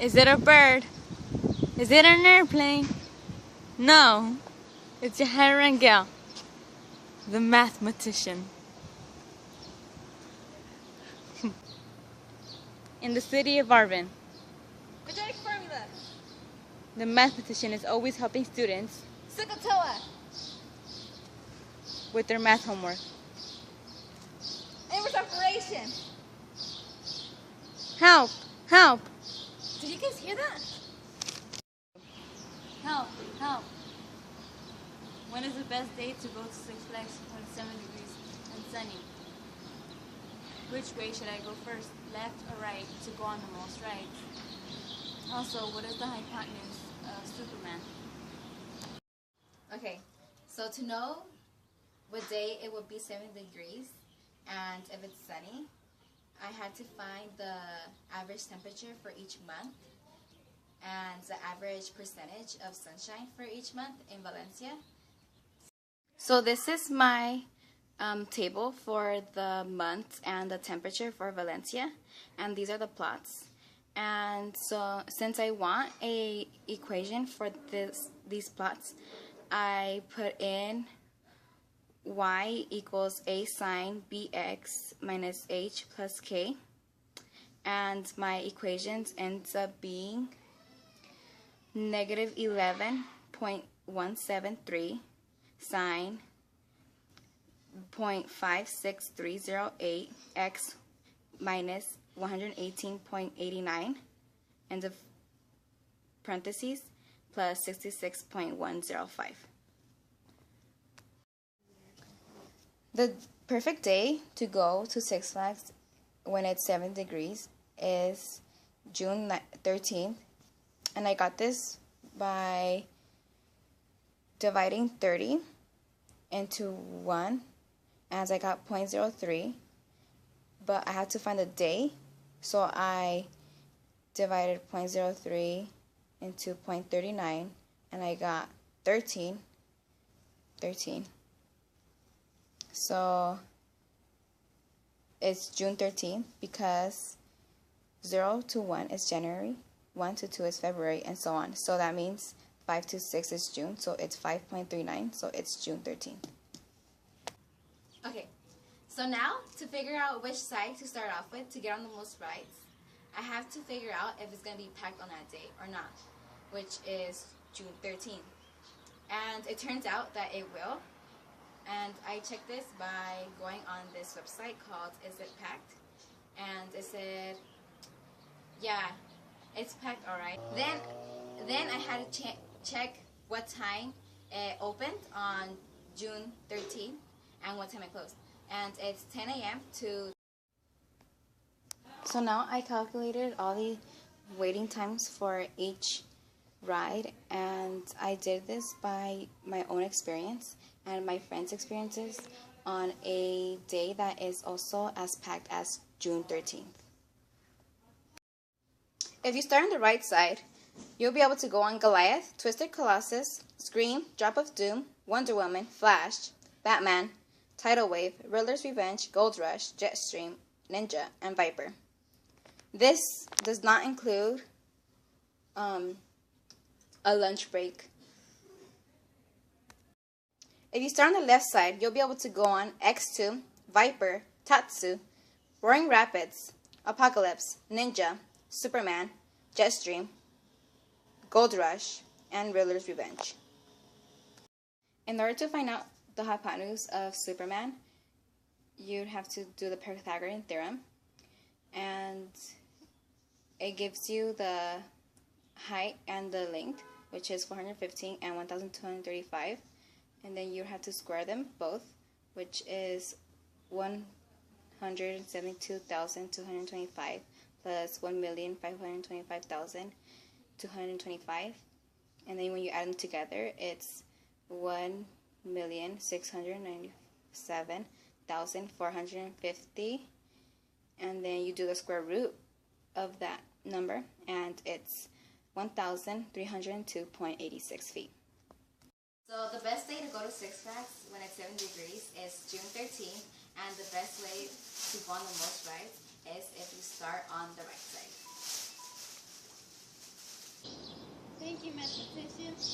Is it a bird? Is it an airplane? No, it's Yahaira Rangel, the mathematician. In the city of Arvin, Quadratic formula. the mathematician is always helping students Sukutoa. with their math homework. Inverse operation. Help! Help! Did you guys hear that? Help! Help! When is the best day to go to Six Flags when it's 7 degrees and sunny? Which way should I go first, left or right, to go on the most rides? Also, what is the hypotenuse of Superman? Okay, so to know what day it would be 7 degrees and if it's sunny, I had to find the average temperature for each month and the average percentage of sunshine for each month in Valencia. So this is my table for the months and the temperature for Valencia, and these are the plots. And so since I want a equation for these plots, I put in y equals a sine bx minus h plus k, and my equations ends up being negative 11.173 sine 0.56308 x minus 118.89 end of parentheses plus 66.105. The perfect day to go to Six Flags when it's 7 degrees is June 13th, and I got this by dividing 30 into 1, as I got 0.03, but I had to find the day, so I divided 0.03 into 0.39, and I got 13. So it's June 13th because 0 to 1 is January, 1 to 2 is February, and so on. So that means 5 to 6 is June, so it's 5.39, so it's June 13th. Okay, so now to figure out which side to start off with to get on the most rides, I have to figure out if it's going to be packed on that day or not, which is June 13th. And it turns out that it will. And I checked this by going on this website called Is It Packed? And it said, yeah, it's packed alright. Then I had to check what time it opened on June 13th and what time it closed. And it's 10 a.m. to... So now I calculated all the waiting times for each ride, and I did this by my own experience and my friends' experiences on a day that is also as packed as June 13th. If you start on the right side, you'll be able to go on Goliath, Twisted Colossus, Scream, Drop of Doom, Wonder Woman, Flash, Batman, Tidal Wave, Riddler's Revenge, Gold Rush, Jetstream, Ninja, and Viper. This does not include a lunch break. If you start on the left side, you'll be able to go on X2, Viper, Tatsu, Roaring Rapids, Apocalypse, Ninja, Superman, Jetstream, Gold Rush, and Riddler's Revenge. In order to find out the hypotenuse of Superman, you'd have to do the Pythagorean theorem, and it gives you the height and the length, which is 415 and 1235, and then you have to square them both, which is 172,225 plus 1,525,225, and then when you add them together, it's 1,697,450, and then you do the square root of that number, and it's 1,302.86 feet. So the best day to go to Six Flags when it's 7 degrees is June 13th, and the best way to go on the most rides is if you start on the right side. Thank you, mathematician.